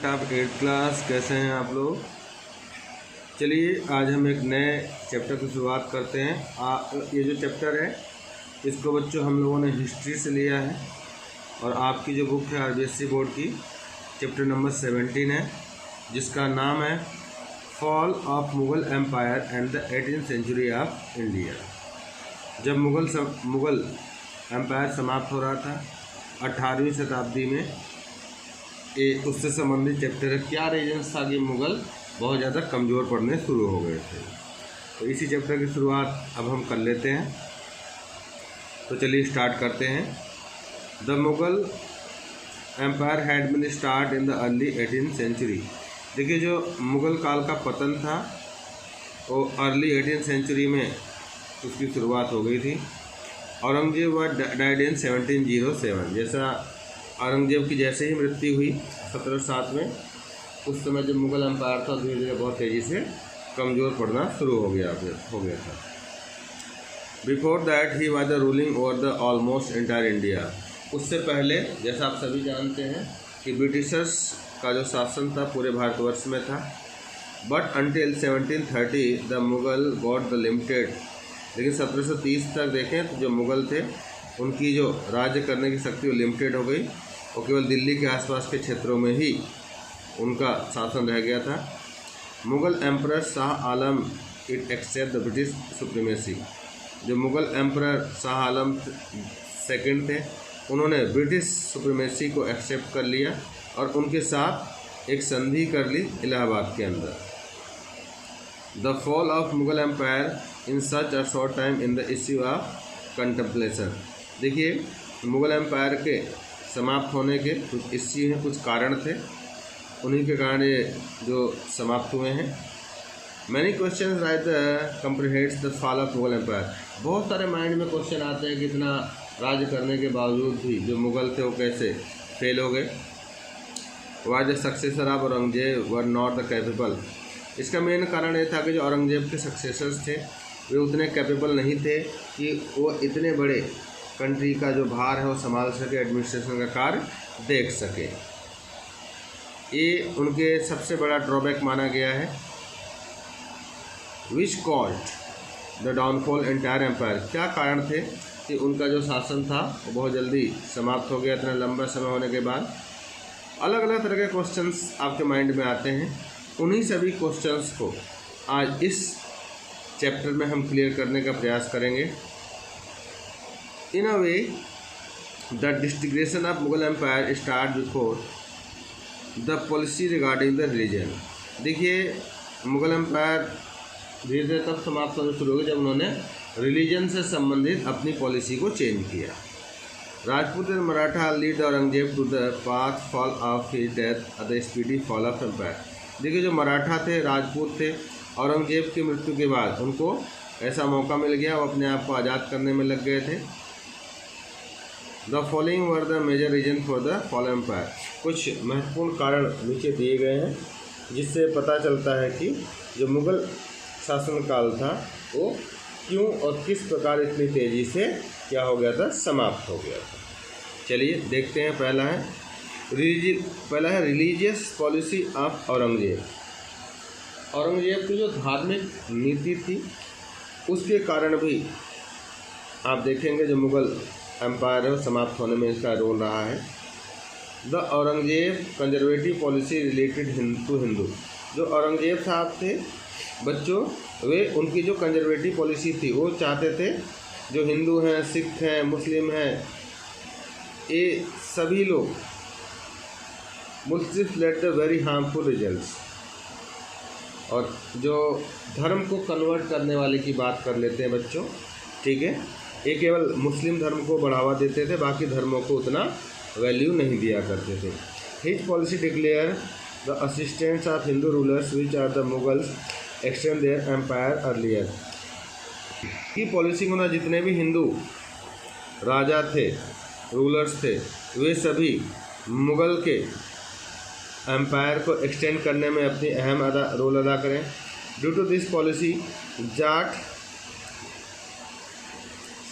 Student of 8th class, कैसे हैं आप लोग। चलिए आज हम एक नए चैप्टर की शुरुआत करते हैं। ये जो चैप्टर है इसको बच्चों हम लोगों ने हिस्ट्री से लिया है और आपकी जो बुक है आरबीएससी बोर्ड की चैप्टर नंबर 17 है, जिसका नाम है fall of Mughal empire and the 18th century of India. जब मुग़ल एम्पायर समाप्त हो रहा था 18वीं शताब्दी में, उससे संबंधित चैप्टर है। क्या रीजन्स था कि मुग़ल बहुत ज़्यादा कमज़ोर पड़ने शुरू हो गए थे, तो इसी चैप्टर की शुरुआत अब हम कर लेते हैं। तो चलिए स्टार्ट करते हैं। The Mughal empire had been start in the early 18th century. देखिए, जो मुग़ल काल का पतन था वो अर्ली 18th सेंचुरी में उसकी शुरुआत हो गई थी। Aurangzeb died in 1707। जैसा औरंगजेब की जैसे ही मृत्यु हुई 1707 में, उस समय जब मुग़ल एम्पायर था धीरे धीरे बहुत तेज़ी से कमज़ोर पड़ना शुरू हो गया था। Before that he was the ruling over the almost entire India. उससे पहले जैसा आप सभी जानते हैं कि ब्रिटिशर्स का जो शासन था पूरे भारतवर्ष में था। But until 1730 the Mughal got the limited. लेकिन 1730 तक देखें तो जो मुग़ल थे उनकी जो राज्य करने की शक्ति वो लिमिटेड हो गई और केवल दिल्ली के आसपास के क्षेत्रों में ही उनका शासन रह गया था। Mughal emperor Shah Alam it accept the British supremacy. जो मुग़ल एम्परर शाह आलम सेकंड थे, उन्होंने ब्रिटिश सुप्रीमेसी को एक्सेप्ट कर लिया और उनके साथ एक संधि कर ली इलाहाबाद के अंदर। The fall of Mughal empire in such a short time in the issue of contemplation. देखिए, मुग़ल एम्पायर के समाप्त होने के कुछ इश्यू हैं, कुछ कारण थे, उन्हीं के कारण ये जो समाप्त हुए हैं। Many question right the comprehends the fall of Mughal empire. बहुत सारे माइंड में क्वेश्चन आते हैं कि इतना राज्य करने के बावजूद भी जो मुग़ल थे वो कैसे फेल हो गए। Was the successor of Aurangzeb were not the capable. इसका मेन कारण ये था कि जो औरंगजेब के सक्सेसर्स थे वे उतने कैपेबल नहीं थे कि वो इतने बड़े कंट्री का जो भार है वो संभाल सके, एडमिनिस्ट्रेशन का कार्य देख सके। ये उनके सबसे बड़ा ड्रॉबैक माना गया है। Which caused the downfall entire empire. क्या कारण थे कि उनका जो शासन था वो बहुत जल्दी समाप्त हो गया इतना लंबा समय होने के बाद। अलग अलग तरह के क्वेश्चंस आपके माइंड में आते हैं, उन्हीं सभी क्वेश्चंस को आज इस चैप्टर में हम क्लियर करने का प्रयास करेंगे। In a way the disintegration of Mughal empire start before the policy regarding the religion. देखिए, मुग़ल एम्पायर धीरे धीरे तब समाप्त होना शुरू हो गई जब उन्होंने रिलीजन से संबंधित अपनी पॉलिसी को चेंज किया। Rajput and Maratha lead Aurangzeb to the path fall of his death the speedy fall of empire. देखिए, जो मराठा थे, राजपूत थे, औरंगजेब की मृत्यु के बाद उनको ऐसा मौका मिल गया, वो अपने आप को आज़ाद करने में लग गए थे। The following were the major reason for the fall empire. कुछ महत्वपूर्ण कारण नीचे दिए गए हैं जिससे पता चलता है कि जो मुग़ल शासनकाल था वो क्यों और किस प्रकार इतनी तेज़ी से क्या हो गया था, समाप्त हो गया था। चलिए देखते हैं। पहला है religious policy of Aurangzeb. Aurangzeb की जो धार्मिक नीति थी उसके कारण भी आप देखेंगे जो मुग़ल एम्पायर है समाप्त होने में इसका रोल रहा है। The Aurangzeb conservative policy related to Hindu. जो औरंगजेब साहब थे बच्चों, वे उनकी जो कंजर्वेटिव पॉलिसी थी वो चाहते थे जो हिंदू हैं, सिख हैं, मुस्लिम हैं, ये सभी लोग मुस्लिम led the very harmful results. और जो धर्म को कन्वर्ट करने वाले की बात कर लेते हैं बच्चों, ठीक है, ये केवल मुस्लिम धर्म को बढ़ावा देते थे, बाकी धर्मों को उतना वैल्यू नहीं दिया करते थे। His policy declare the assistance of Hindu rulers which are the Mughals extend their empire earlier. की पॉलिसी को ना जितने भी हिंदू राजा थे, रूलर्स थे, वे सभी मुग़ल के एम्पायर को एक्सटेंड करने में अपनी अहम रोल अदा करें। Due to this policy Jat,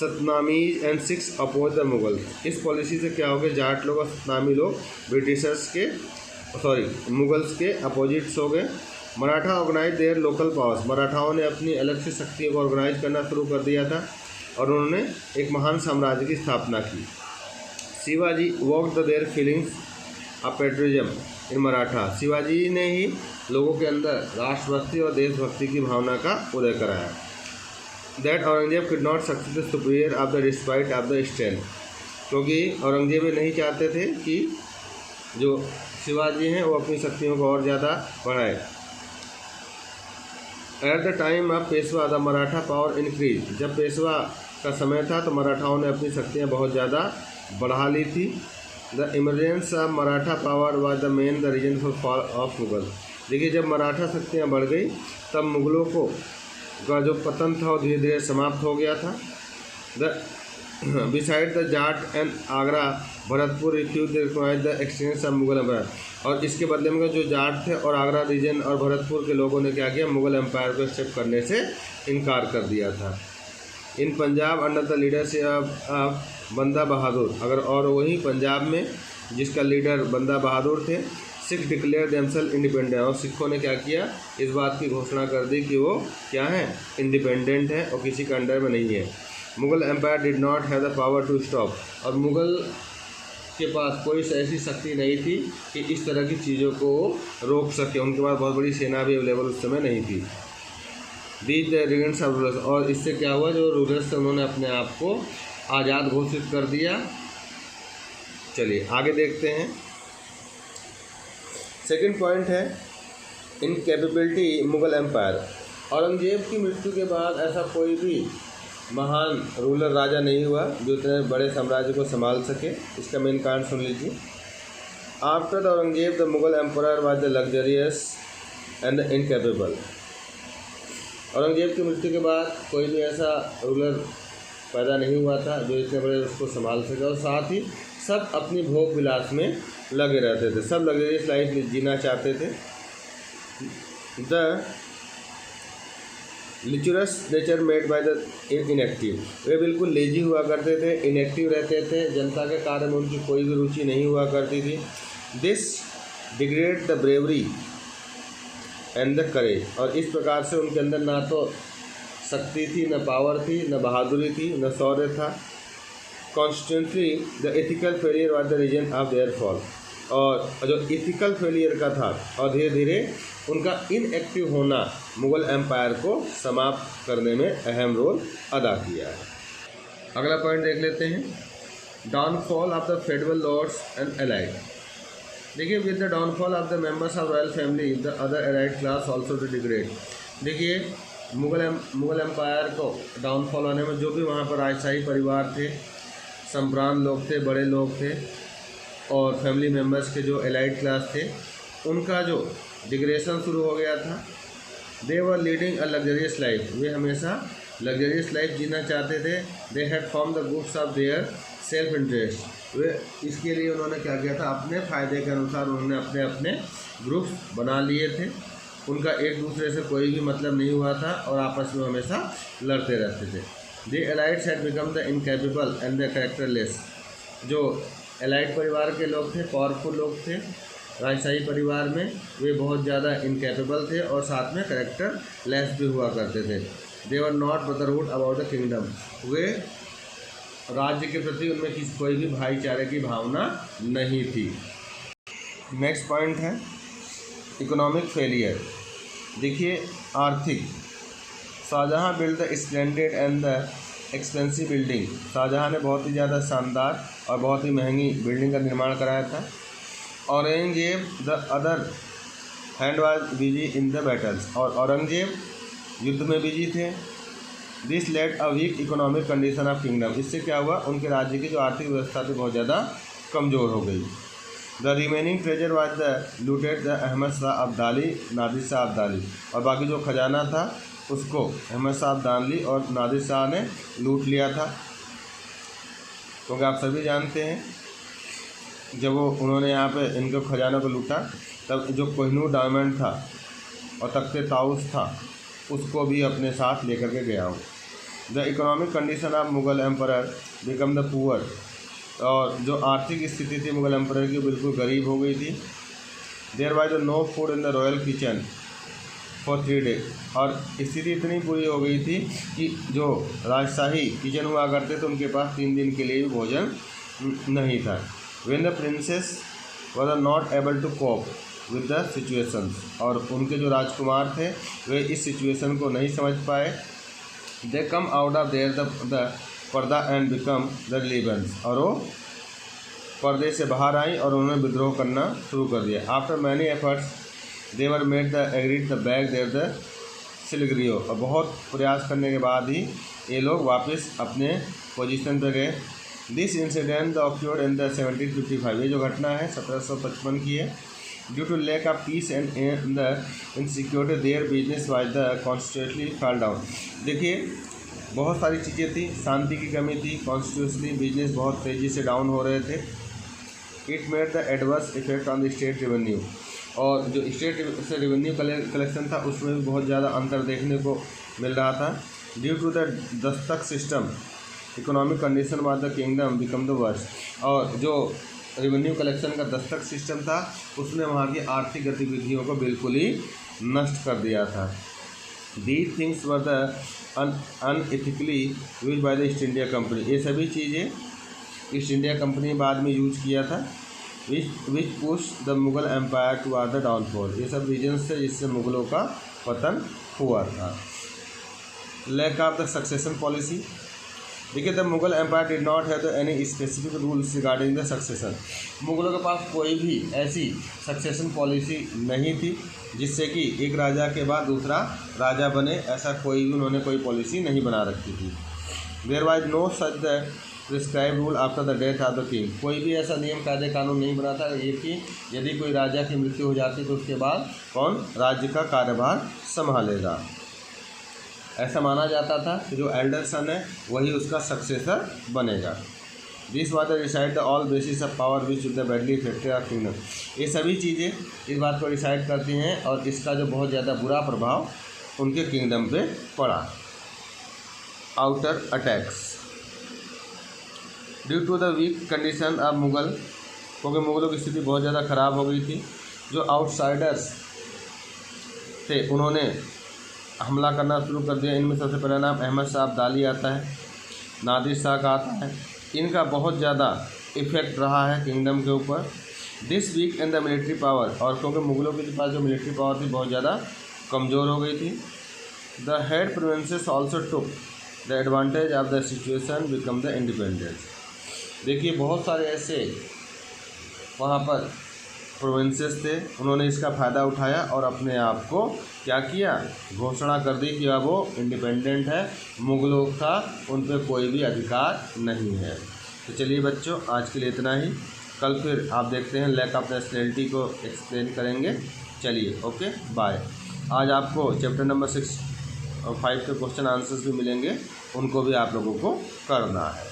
Satnamis and Sikhs oppose the Mughal. इस पॉलिसी से क्या हो गया, जाट लोग और सतनामी लोग ब्रिटिशर्स के मुगल्स के अपोजिट्स हो गए। Maratha organise their local powers, मराठाओं ने अपनी अलग से शक्तियों को ऑर्गेनाइज करना शुरू कर दिया था और उन्होंने एक महान साम्राज्य की स्थापना की। Shivaji walked their feelings of patriotism in Maratha, Shivaji ने ही लोगों के अंदर राष्ट्रभक्ति और देशभक्ति की भावना का उदय कराया। That Aurangzeb could not success the superior of the despite of the strength, क्योंकि औरंगजेब नहीं चाहते थे कि जो शिवाजी हैं वो अपनी शक्तियों को और ज़्यादा बढ़ाए। At the time of Peshwa the Maratha power increase, जब पेशवा का समय था तो मराठाओं ने अपनी शक्तियाँ बहुत ज़्यादा बढ़ा ली थी। The emergence of Maratha power was the main the reason for fall of Mughal, देखिए जब मराठा शक्तियाँ बढ़ गई तब मुगलों को का जो पतन था वो धीरे धीरे समाप्त हो गया था। The beside the Jat and Agra Bharatpur refuse requires the extents of Mughal empire, और इसके बदले में जो जाट थे और आगरा रीजन और भरतपुर के लोगों ने क्या किया, मुगल एम्पायर को एक्सेप्ट करने से इनकार कर दिया था। In Punjab under the leadership of Banda Bahadur, अगर और वही पंजाब में जिसका लीडर बंदा बहादुर थे, सिख डिक्लेयर देमसेल्फ इंडिपेंडेंट, और सिखों ने क्या किया, इस बात की घोषणा कर दी कि वो क्या है, इंडिपेंडेंट है और किसी के अंडर में नहीं है। Mughal empire did not have the power to stop, और मुगल के पास कोई ऐसी शक्ति नहीं थी कि इस तरह की चीज़ों को रोक सके, उनके पास बहुत बड़ी सेना भी अवेलेबल उस समय नहीं थी। दीज द रिगेंट्स ऑफ रूलर्स, और इससे क्या हुआ, जो रूलर्स थे उन्होंने अपने आप को आज़ाद घोषित कर दिया। चलिए आगे देखते हैं। सेकंड पॉइंट है इनकैपेबिलिटी मुगल एम्पायर, औरंगजेब की मृत्यु के बाद ऐसा कोई भी महान रूलर राजा नहीं हुआ जो इतने बड़े साम्राज्य को संभाल सके। इसका मेन कारण सुन लीजिए। After the Aurangzeb the Mughal emperor was the luxurious and the incapable, Aurangzeb की मृत्यु के बाद कोई भी ऐसा रूलर पैदा नहीं हुआ था जो इतने बड़े उसको संभाल सके, और साथ ही सब अपनी भोग विलास में लगे रहते थे, सब लग्जरियस लाइफ जीना चाहते थे। The lecherous nature made by the inactive, वे बिल्कुल लेजी हुआ करते थे, इनएक्टिव रहते थे, जनता के कार्य में उनकी कोई भी रुचि नहीं हुआ करती थी। This degrade the bravery and the courage, और इस प्रकार से उनके अंदर ना तो शक्ति थी, न पावर थी, न बहादुरी थी, न शौर्य था। Constantly the ethical failure was the reason of their fall, और जो एथिकल फेलियर का था और धीरे धीरे उनका इनएक्टिव होना मुगल एम्पायर को समाप्त करने में अहम रोल अदा किया है। अगला पॉइंट देख लेते हैं, downfall of the federal lords and allied. देखिए with the downfall of the members of royal family the other allied class also to degrade. देखिए मुगल एम्पायर को डाउनफॉल होने में जो भी वहाँ पर राजशाही परिवार थे, सम्राट लोग थे, बड़े लोग थे, और फैमिली मेम्बर्स के जो एलाइड क्लास थे, उनका जो डिग्रेशन शुरू हो गया था। They were leading a luxurious life, वे हमेशा लग्जरियस लाइफ जीना चाहते थे। They had form the groups of their self interest, वे इसके लिए उन्होंने क्या किया था, अपने फ़ायदे के अनुसार उन्होंने अपने अपने ग्रुप्स बना लिए थे। उनका एक दूसरे से कोई भी मतलब नहीं हुआ था और आपस में हमेशा लड़ते रहते थे। The elites had become the incapable and the characterless, जो एलाइट परिवार के लोग थे, पावरफुल लोग थे राजशाही परिवार में, वे बहुत ज़्यादा इनकैपेबल थे और साथ में कैरेक्टर लेस भी हुआ करते थे। They were not brotherhood about the kingdom, वे राज्य के प्रति उनमें कोई भी भाईचारे की भावना नहीं थी। नेक्स्ट पॉइंट है इकोनॉमिक फेलियर। देखिए आर्थिक, Shahjahan build the splendid and the expensive building, Shahjahan ने बहुत ही ज़्यादा शानदार और बहुत ही महंगी बिल्डिंग का निर्माण कराया था। Aurangzeb the other hand was busy in the battles, और औरंगजेब युद्ध में बिजी थे। This led a weak economic condition of kingdom, इससे क्या हुआ, उनके राज्य की जो आर्थिक व्यवस्था थी बहुत ज़्यादा कमज़ोर हो गई। The remaining treasure was the looted the Ahmad Shah Abdali Nadir Shah Abdali, और बाकी जो खजाना था उसको अहमद शाह अब्दाली और नादिर शाह ने लूट लिया था। क्योंकि आप सभी जानते हैं जब उन्होंने यहाँ पे इनके खजाना को लूटा तब जो कोहिनूर डायमंड था और तख्ते ताउस था उसको भी अपने साथ लेकर के गया हूँ। The economic condition of Mughal emperor become the poor, और जो आर्थिक स्थिति थी मुगल एम्परर की बिल्कुल गरीब हो गई थी। There was no food in the royal kitchen for 3 days। और स्थिति इतनी बुरी हो गई थी कि जो राजशाही किचन हुआ करते थे उनके पास 3 दिन के लिए भी भोजन नहीं था। When the princes was not able to cope with the situation, और उनके जो राजकुमार थे वे इस सिचुएशन को नहीं समझ पाए। They come out of their the purdah and become the relevance, और वो पर्दे से बाहर आई और उन्होंने विद्रोह करना शुरू कर दिया। After many efforts they were made the agreed the bag their the सिलग्रियो, और बहुत प्रयास करने के बाद ही ये लोग वापस अपने पोजीशन पर गए। This incident occurred in the 1755, ये जो घटना है 1755 की है। Due to lack of peace and the insecurity their business was the constantly fall down. देखिए बहुत सारी चीज़ें थी, शांति की कमी थी, कॉन्स्टिट्यूशनली बिजनेस बहुत तेज़ी से डाउन हो रहे थे। It made the adverse effect on the state revenue, और जो स्टेट से रेवेन्यू कलेक्शन था उसमें भी बहुत ज़्यादा अंतर देखने को मिल रहा था। Due to the Dastak system economic condition was the kingdom become the worst, और जो रेवेन्यू कलेक्शन का दस्तक सिस्टम था उसने वहाँ की आर्थिक गतिविधियों को बिल्कुल ही नष्ट कर दिया था। These things were the unethically use by the east India company, ये सभी चीज़ें ईस्ट इंडिया कंपनी ने बाद में यूज किया था। Which push the Mughal empire to are the downfall, ये सब रीजन्स थे जिससे मुगलों का पतन हुआ था। Lack of the succession policy, देखिए the Mughal empire did not have any specific rules regarding the succession, मुगलों के पास कोई भी ऐसी सक्सेशन पॉलिसी नहीं थी जिससे कि एक राजा के बाद दूसरा राजा बने, ऐसा कोई भी उन्होंने कोई पॉलिसी नहीं बना रखी थी। There was no such the prescribe rule after the death of the king, कोई भी ऐसा नियम कायदे कानून नहीं बना था ये कि यदि कोई राजा की मृत्यु हो जाती तो उसके बाद कौन राज्य का कार्यभार संभालेगा। ऐसा माना जाता था कि जो एल्डर सन है वही उसका सक्सेसर बनेगा। This was the decide the all basis of power which the badly affected of kingdom, ये सभी चीज़ें इस बात को डिसाइड करती हैं और इसका जो बहुत ज़्यादा बुरा प्रभाव उनके किंगडम पे पड़ा। Outer attacks, due to the weak condition of Mughal, क्योंकि मुगलों की स्थिति बहुत ज़्यादा ख़राब हो गई थी, जो आउटसाइडर्स थे उन्होंने हमला करना शुरू कर दिया। इनमें सबसे पहला नाम अहमद शाह अब्दाली आता है, नादिर शाह का आता है, इनका बहुत ज़्यादा इफेक्ट रहा है किंगडम के ऊपर। This weak in the military power, और क्योंकि मुगलों के पास जो मिलिट्री पावर थी बहुत ज़्यादा कमज़ोर हो गई थी। The head provinces also took the advantage of the situation become the independence, देखिए बहुत सारे ऐसे वहाँ पर प्रोविंसेस थे उन्होंने इसका फ़ायदा उठाया और अपने आप को क्या किया, घोषणा कर दी कि अब वो इंडिपेंडेंट है, मुगलों का उन पर कोई भी अधिकार नहीं है। तो चलिए बच्चों आज के लिए इतना ही, कल फिर आप देखते हैं लैक ऑफ नेशनैलिटी को एक्सप्लेन करेंगे। चलिए ओके बाय। आज आपको चैप्टर नंबर 6 और 5 के क्वेश्चन आंसर्स भी मिलेंगे, उनको भी आप लोगों को करना है।